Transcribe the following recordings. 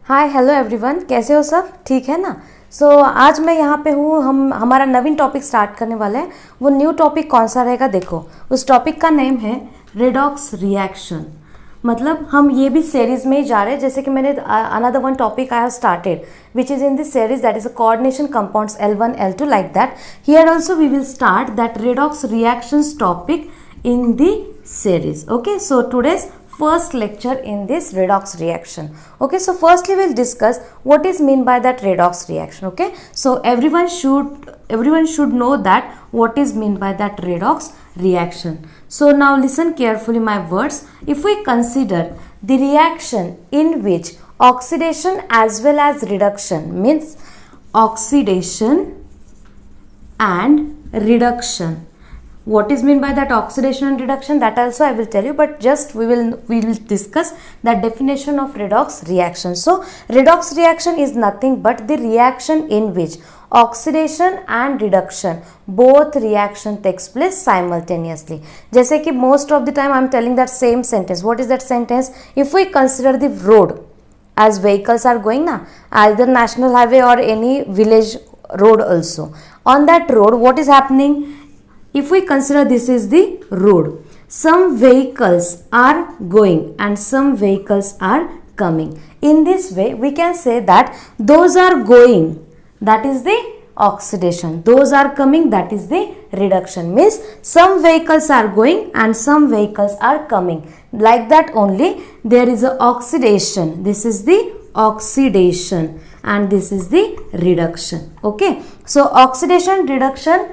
Hi hello everyone, कैसे हो सब? ठीक है ना? आज मैं यहाँ पे हूँ। हम हमारा नवीन टॉपिक स्टार्ट करने वाले हैं। वो न्यू टॉपिक कौन सा रहेगा? देखो, उस टॉपिक का नेम है रेडॉक्स रिएक्शन। मतलब हम ये भी सीरीज में ही जा रहे हैं, जैसे कि मैंने another one topic I have started which is in this series, that is a coordination compounds L1 L2 like that. Here also we will start that redox reactions topic in the series. Okay, so today's first lecture in this redox reaction. Okay, so firstly we'll discuss what is mean by that redox reaction. Okay, so everyone should know that what is mean by that redox reaction. So now listen carefully my words. If we consider the reaction in which oxidation as well as reduction, means oxidation and reduction. What is mean by that oxidation and reduction? That also I will tell you, but just we will discuss the definition of redox reaction. So redox reaction is nothing but the reaction in which oxidation and reduction both reaction takes place simultaneously. जैसे कि most of the time I am telling that same sentence. What is that sentence? If we consider the road, as vehicles are going na, either national highway or any village road also, on that road what is happening? If we consider this is the road, some vehicles are going and some vehicles are coming. In this way we can say that those are going, that is the oxidation, those are coming, that is the reduction. Means some vehicles are going and some vehicles are coming, like that only. There is a oxidation, this is the oxidation, and this is the reduction. Okay, so oxidation reduction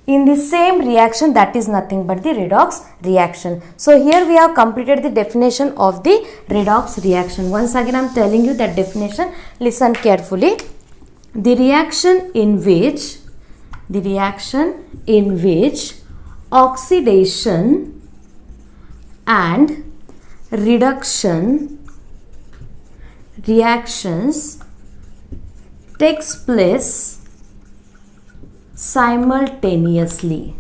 in the same reaction, that is nothing but the redox reaction. So here we have completed the definition of the redox reaction. Once again I am telling you that definition, listen carefully. The reaction in which oxidation and reduction reactions takes place simultaneously.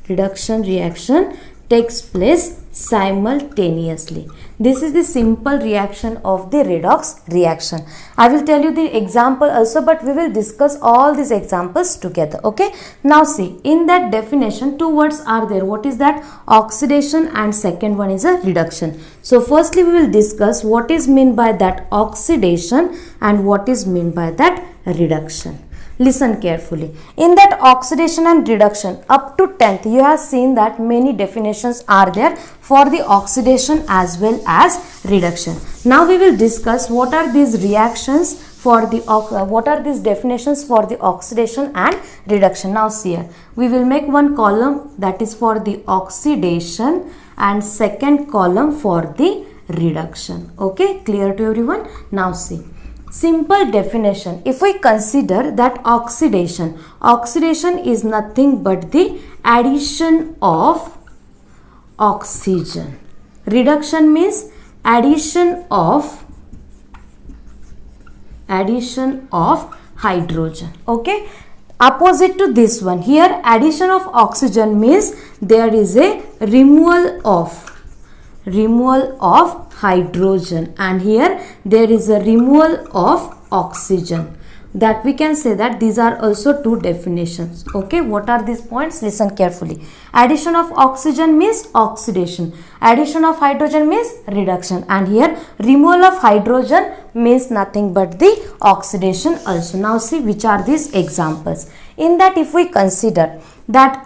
Reduction reaction takes place simultaneously. This is the simple reaction of the redox reaction. I will tell you the example also, but we will discuss all these examples together. Okay, now see, in that definition two words are there. What is that? Oxidation, and second one is a reduction. So firstly we will discuss what is meant by that oxidation and what is meant by that reduction. Listen carefully. In that oxidation and reduction, up to 10th you have seen that many definitions are there for the oxidation as well as reduction. Now we will discuss what are these reactions for the what are these definitions for the oxidation and reduction. Now see here, we will make one column that is for the oxidation and second column for the reduction. Okay, clear to everyone? Now see, simple definition. If we consider that oxidation is nothing but the addition of oxygen. Reduction means addition of hydrogen. Okay, opposite to this one, here addition of oxygen means there is a removal of hydrogen, and here there is a removal of oxygen. That we can say that these are also two definitions. Okay, what are these points? Listen carefully. Addition of oxygen means oxidation, addition of hydrogen means reduction, and here removal of hydrogen means nothing but the oxidation also. Now see which are these examples. In that if we consider that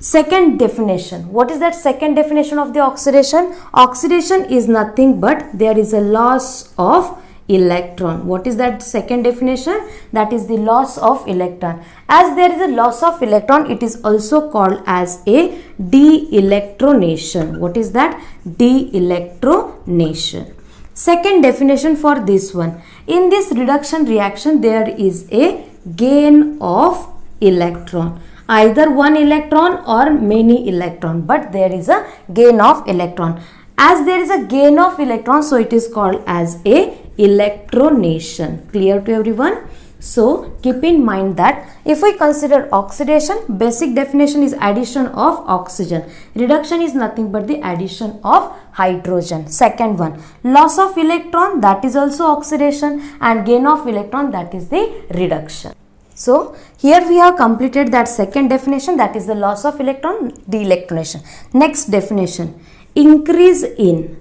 second definition, what is that second definition of the oxidation? Oxidation is nothing but there is a loss of electron. What is that second definition? That is the loss of electron. As there is a loss of electron, it is also called as a de-electronation. What is that? De-electronation. Second definition for this one, in this reduction reaction there is a gain of electron, either one electron or many electron, but there is a gain of electron. As there is a gain of electron, so it is called as a electronation. Clear to everyone? So keep in mind that if we consider oxidation, basic definition is addition of oxygen. Reduction is nothing but the addition of hydrogen. Second one, loss of electron, that is also oxidation, and gain of electron, that is the reduction. So here we have completed that second definition, that is the loss of electron, de-electronation. Next definition, increase in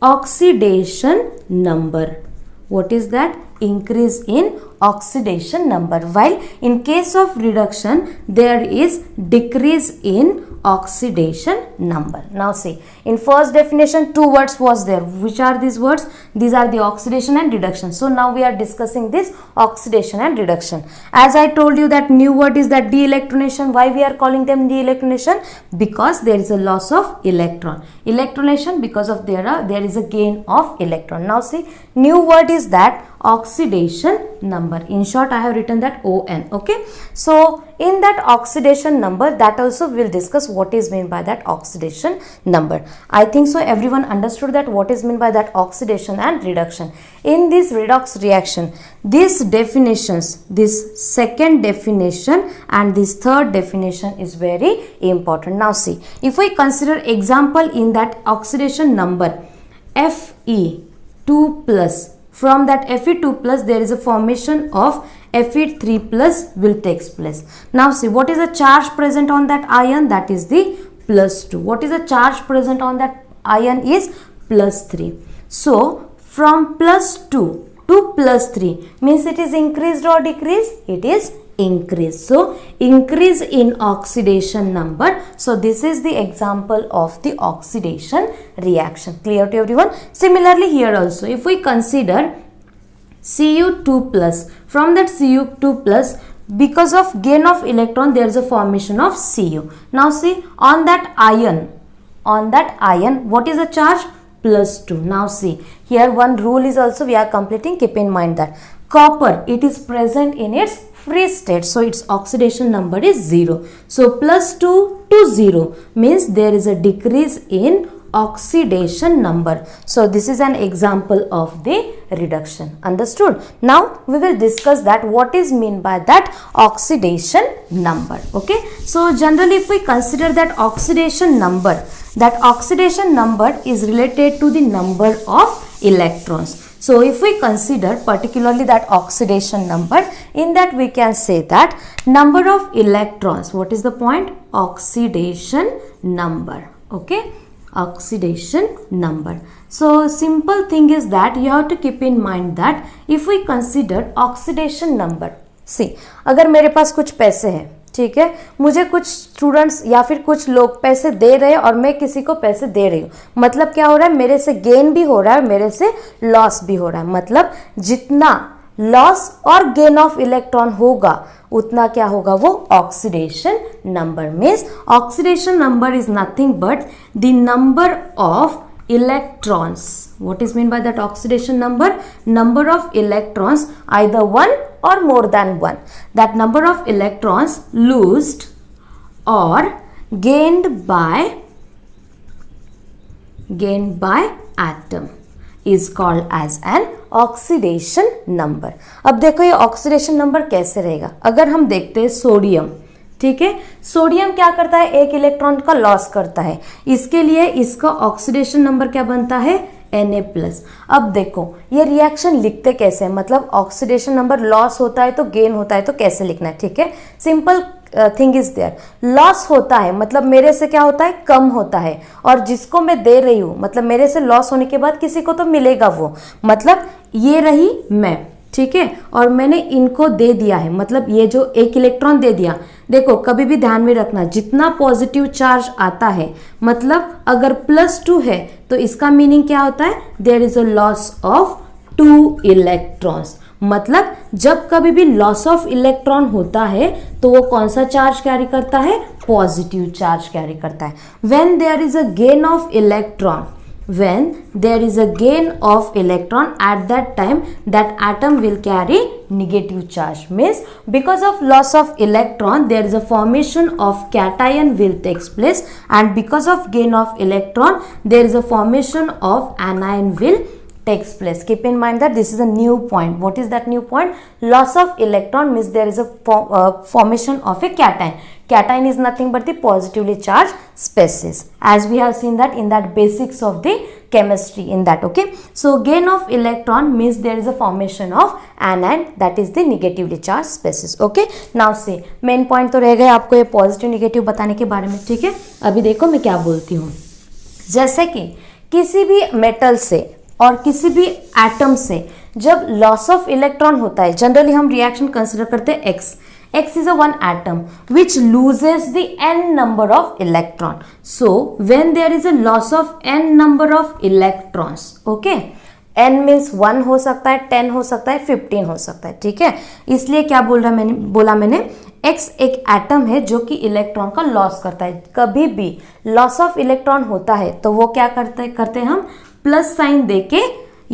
oxidation number. What is that? Increase in oxidation number. While in case of reduction, there is decrease in oxidation number. Now see, in first definition, two words was there. Which are these words? These are the oxidation and reduction. So now we are discussing this oxidation and reduction. As I told you, that new word is that de-electronation. Why we are calling them de-electronation? Because there is a loss of electron. Electronation, because of there is a gain of electron. Now see, new word is that oxidation number. In short, I have written that ON. Okay, so in that oxidation number, that also we will discuss what is meant by that oxidation number. I think so everyone understood that what is meant by that oxidation and reduction. In this redox reaction, these definitions, this second definition and this third definition is very important. Now see, if we consider example in that oxidation number, Fe2 plus, from that Fe2 plus there is a formation of Fe3 plus will takes place. Now see, what is the charge present on that ion? That is the +2. What is the charge present on that ion? Is +3. So from +2 to +3 means it is increased or decreased? It is increase. So increase in oxidation number. So this is the example of the oxidation reaction. Clear to everyone? Similarly here also, if we consider Cu2 plus, from that Cu2 plus, because of gain of electron there is a formation of Cu. Now see, on that ion what is the charge? +2. Now see, here one rule is also we are completing. Keep in mind that copper, it is present in its free state, so its oxidation number is 0. So +2 to 0 means there is a decrease in oxidation number. So this is an example of the reduction. Understood? Now we will discuss that what is meant by that oxidation number. Okay, so generally if we consider that oxidation number is related to the number of electrons. So if we consider particularly that oxidation number, in that we can say that number of electrons, what is the point? Oxidation number. Okay, oxidation number. So simple thing is that you have to keep in mind that if we consider oxidation number, see, अगर मेरे पास कुछ पैसे हैं, ठीक है, मुझे कुछ students या फिर कुछ लोग पैसे दे रहे हैं और मैं किसी को पैसे दे रही हूँ, मतलब क्या हो रहा है? मेरे से गेन भी हो रहा है और मेरे से लॉस भी हो रहा है. मतलब जितना लॉस और गेन ऑफ इलेक्ट्रॉन होगा उतना क्या होगा? वो oxidation number. Means oxidation number is nothing but the number of electrons. What is meant by that oxidation number? Number of electrons, either one or more than one. That number of electrons lost or gained by atom is called as an oxidation number. अब देखो ये oxidation number कैसे रहेगा. अगर हम देखते हैं sodium, ठीक है, सोडियम क्या करता है? एक इलेक्ट्रॉन का लॉस करता है. इसके लिए इसका ऑक्सीडेशन नंबर क्या बनता है? Na+. अब देखो ये रिएक्शन लिखते कैसे हैं? मतलब ऑक्सीडेशन नंबर लॉस होता है तो गेन होता है तो कैसे लिखना है? ठीक है, simple thing is there. Loss होता है मतलब मेरे से क्या होता है? कम होता है, और जिसको मैं दे रही हूँ मतलब मेरे से लॉस होने के बाद किसी को तो मिलेगा वो, मतलब ये रही मैं, ठीक है, और मैंने इनको दे दिया है, मतलब ये जो एक इलेक्ट्रॉन दे दिया. देखो कभी भी ध्यान में रखना, जितना पॉजिटिव चार्ज आता है, मतलब अगर +2 है तो इसका मीनिंग क्या होता है? There is a loss of 2 electrons. मतलब जब कभी भी लॉस ऑफ इलेक्ट्रॉन होता है तो वो कौन सा चार्ज कैरी करता है? पॉजिटिव चार्ज कैरी करता है. When there is a gain of electron, when there is a gain of electron, at that time that atom will carry negative charge. Means because of loss of electron there is a formation of cation will takes place, and because of gain of electron there is a formation of anion will takes place. Keep in mind that this is a new point. What is that new point? Loss of electron means there is a formation of a cation. Cation is nothing but the positively charged species, as we have seen that in that basics of the chemistry in that. Okay, so gain of electron means there is a formation of anion, that is the negatively charged species. Okay, now see, main point तो रह गए आपको ये positive negative बताने के बारे में. ठीक है, अभी देखो मैं क्या बोलती हूँ. जैसे कि किसी भी मेटल से और किसी भी एटम से जब लॉस ऑफ इलेक्ट्रॉन होता है, जनरली हम रिएक्शन कंसिडर करते हैं x. X is a one atom which loses the n number of electron. So when there is a loss of n number of electrons, okay, n means 1 हो सकता है, 10 हो सकता है, 15 हो सकता है. ठीक है, इसलिए क्या बोला मैंने X एक एटम है जो कि इलेक्ट्रॉन का लॉस करता है. कभी भी लॉस ऑफ इलेक्ट्रॉन होता है तो वो क्या करते हैं हम प्लस साइन देके,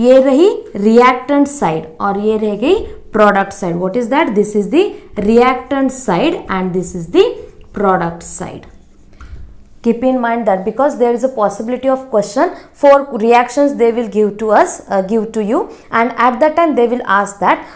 ये रही रिएक्टेंट साइड और ये रह गई product side. What is that? This is the reactant side and this is the product side. Keep in mind that because there is a possibility of question for reactions they will give to us, give to you, and at that time they will ask that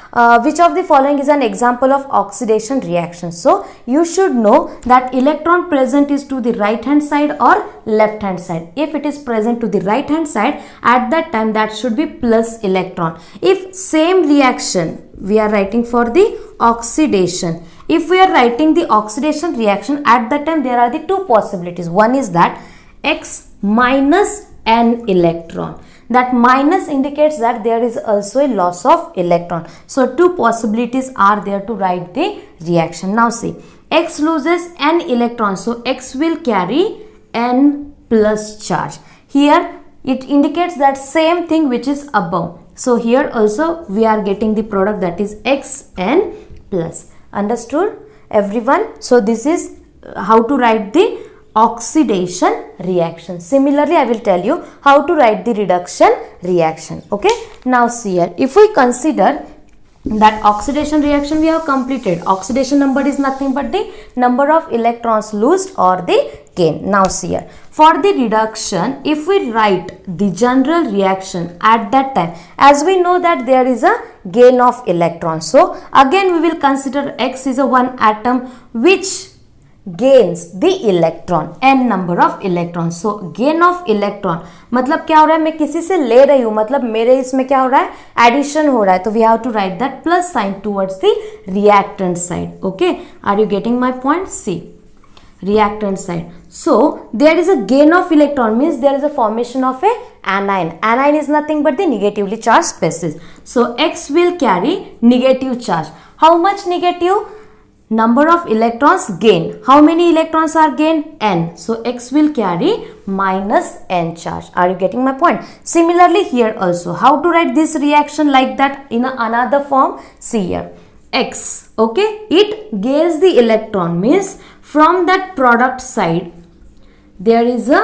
which of the following is an example of oxidation reaction. So you should know that electron present is to the right hand side or left hand side. If it is present to the right hand side, at that time that should be plus electron. If same reaction we are writing for the oxidation, if we are writing the oxidation reaction, at that time there are the two possibilities. One is that X minus n electron. That minus indicates that there is also a loss of electron. So two possibilities are there to write the reaction. Now see, X loses n electrons, so X will carry n plus charge. Here it indicates that same thing which is above. So here also we are getting the product, that is Xn plus. Understood everyone? So this is how to write the oxidation reaction. Similarly I will tell you how to write the reduction reaction. Okay, now see here, if we consider that oxidation reaction we have completed, oxidation number is nothing but the number of electrons lost or the gain. Now see here, for the reduction, if we write the general reaction at that time, as we know that there is a gain of electrons, so again we will consider X is a one atom which gains the electron, n number of electrons. So gain of electron मतलब क्या हो रहा है, मैं किसी से ले रही हूँ, मतलब मेरे इसमें क्या हो रहा है, एडिशन हो रहा है, तो we have to write that plus sign towards the reactant side. Okay, are you getting my point? See, reactant side. So there is a gain of electron means there is a formation of a anion. Anion is nothing but the negatively charged species. So X will carry negative charge. How much negative? Number of electrons gained. How many electrons are gained? N. So X will carry minus N charge. Are you getting my point? Similarly here also, how to write this reaction like that in another form? See here, X, okay, it gains the electron means from that product side there is a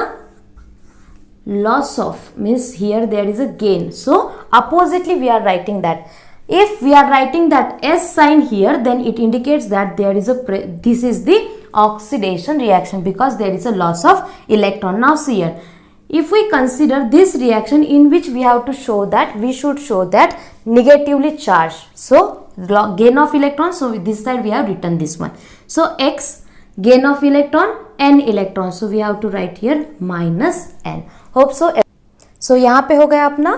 loss of, means here there is a gain. So oppositely we are writing that. If we are writing that S sign here, then it indicates that there is a this is the oxidation reaction because there is a loss of electron. Now see here, if we consider this reaction in which we have to show that, we should show that negatively charged. So gain of electron, so this side we have written this one. So X, gain of electron, n electron, so we have to write here minus n. Hope so. So यहाँ पे हो गया अपना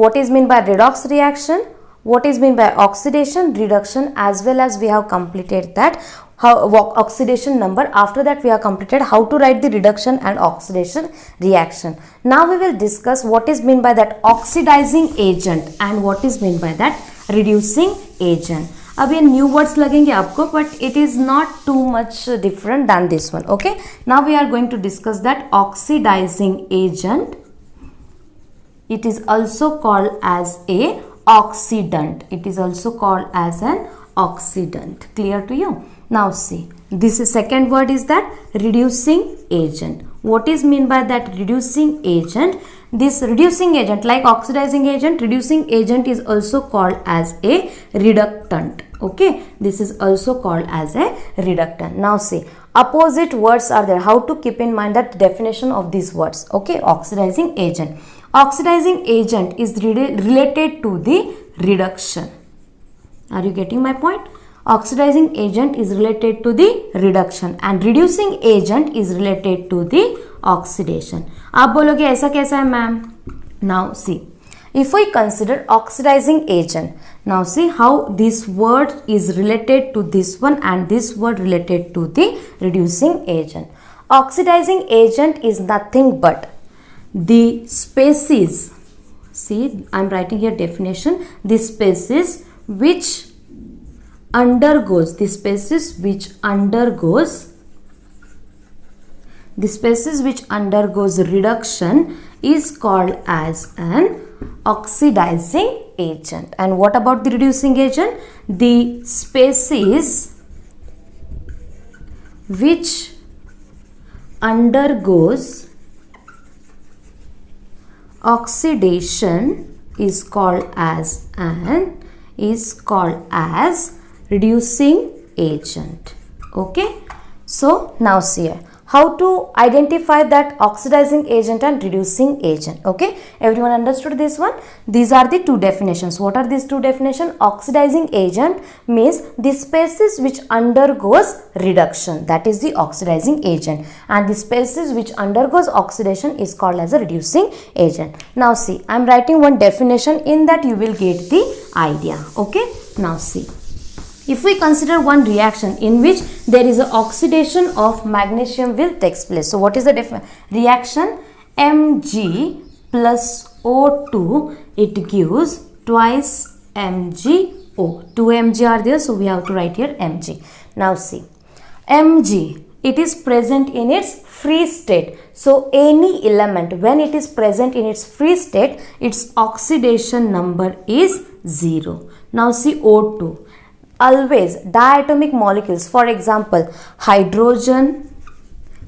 what is meant by redox reaction, what is meant by oxidation, reduction, as well as we have completed that how oxidation number. After that we have completed how to write the reduction and oxidation reaction. Now we will discuss what is meant by that oxidizing agent and what is meant by that reducing agent. अब ये new words लगेंगे आपको, but it is not too much different than this one. Okay, now we are going to discuss that oxidizing agent. It is also called as a oxidant. It is also called as an oxidant. Clear to you? Now see, this is second word is that reducing agent. What is mean by that reducing agent? This reducing agent, like oxidizing agent, reducing agent is also called as a reductant. Okay, this is also called as a reductant. Now see, opposite words are there. How to keep in mind that definition of these words? Okay, oxidizing agent. oxidizing agent is related to the reduction. Are you getting my point? Oxidizing agent is related to the reduction and reducing agent is related to the oxidation. आप बोलोगे ऐसा कैसा है ma'am? Now see, if we consider oxidizing agent, now see how this word is related to this one and this word related to the reducing agent. Oxidizing agent is nothing but the species, see I am writing here definition, the species which undergoes reduction is called as an oxidizing agent. And what about the reducing agent? The species which undergoes oxidation is called as reducing agent. Okay, so now see here how to identify that oxidizing agent and reducing agent. Okay, everyone understood this one? These are the two definitions. What are these two definitions? Oxidizing agent means the species which undergoes reduction, that is the oxidizing agent, and the species which undergoes oxidation is called as a reducing agent. Now see, I am writing one definition, in that you will get the idea. Okay, now see, if we consider one reaction in which there is an oxidation of magnesium will takes place. So what is the reaction? Mg plus O2, it gives twice MgO. 2 Mg are there, so we have to write here Mg. Now see, Mg, it is present in its free state. So any element, when it is present in its free state, its oxidation number is 0. Now see O2. Always diatomic molecules, for example hydrogen,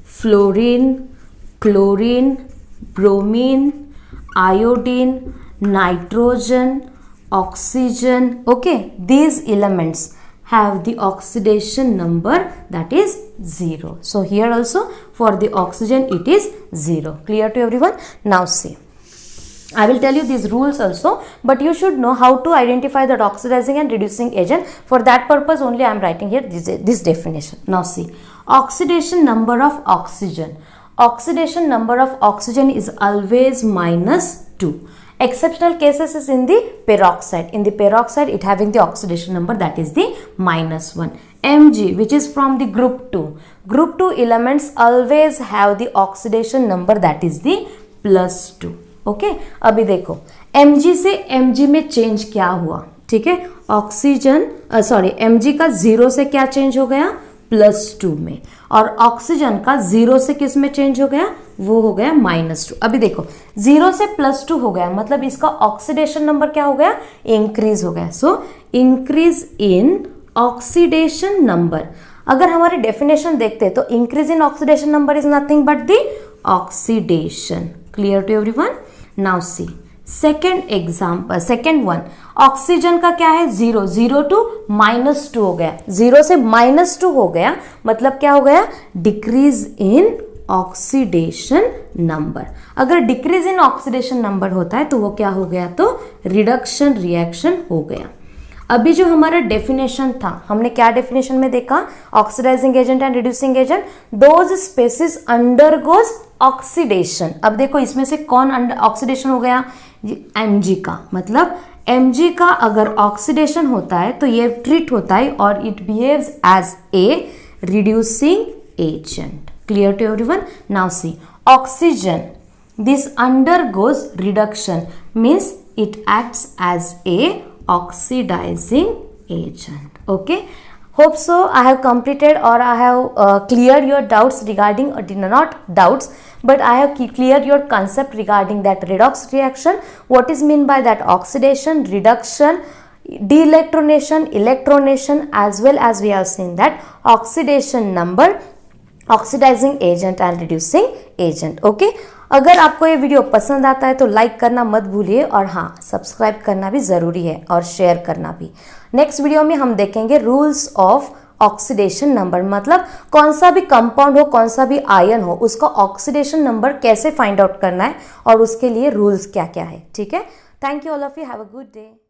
fluorine, chlorine, bromine, iodine, nitrogen, oxygen. Okay, these elements have the oxidation number that is 0. So here also for the oxygen it is 0. Clear to everyone? Now see, I will tell you these rules also, but you should know how to identify that oxidizing and reducing agent. For that purpose only I am writing here this definition. Now see, oxidation number of oxygen. Oxidation number of oxygen is always -2. Exceptional cases is in the peroxide. In the peroxide it having the oxidation number that is the -1. Mg, which is from the group 2. Group 2 elements always have the oxidation number that is the +2. Okay अभी देखो Mg से Mg में change क्या हुआ, ठीक है, oxygen sorry Mg का 0 से क्या चेंज हो गया, +2 में, और ऑक्सीजन का 0 से किस में चेंज हो गया, वो हो गया -2. अभी देखो 0 से +2 हो गया, मतलब इसका ऑक्सीडेशन नंबर क्या हो गया, इंक्रीज हो गया. So increase in oxidation number. अगर हमारे डेफिनेशन देखते तो increase in oxidation number is nothing but the oxidation. Clear to everyone? Now see second example, second one, oxygen का क्या है 0, 0 to -2 हो गया, 0 से -2 हो गया, मतलब क्या हो गया, डिक्रीज इन ऑक्सीडेशन नंबर. अगर डिक्रीज इन ऑक्सीडेशन नंबर होता है तो वो क्या हो गया, तो रिडक्शन रिएक्शन हो गया. अभी जो हमारा डेफिनेशन था, हमने क्या डेफिनेशन में देखा, oxidizing agent and reducing agent, those species undergoes oxidation. अब देखो इसमें से कौन ऑक्सीडेशन हो गया, Mg का, मतलब Mg का अगर ऑक्सीडेशन होता है तो ये ट्रीट होता है और it behaves as a reducing agent. Clear to everyone? Now see, oxygen, this undergoes reduction means it acts as a oxidizing agent. Okay, hope so I have completed or I have cleared your doubts regarding, or not doubts, but I have cleared your concept regarding that redox reaction, what is mean by that oxidation, reduction, de-electronation, electronation, as well as we have seen that oxidation number, oxidizing agent and reducing agent. Okay, अगर आपको ये video पसंद आता है तो like करना मत भूलिए, और हाँ सब्सक्राइब करना भी ज़रूरी है और शेयर करना भी. नेक्स्ट वीडियो में हम देखेंगे रूल्स ऑफ ऑक्सीडेशन नंबर, मतलब कौन सा भी कंपाउंड हो, कौन सा भी आयन हो, उसका ऑक्सीडेशन नंबर कैसे फाइंड आउट करना है और उसके लिए रूल्स क्या क्या है। ठीक है, thank you all of you, have a good day.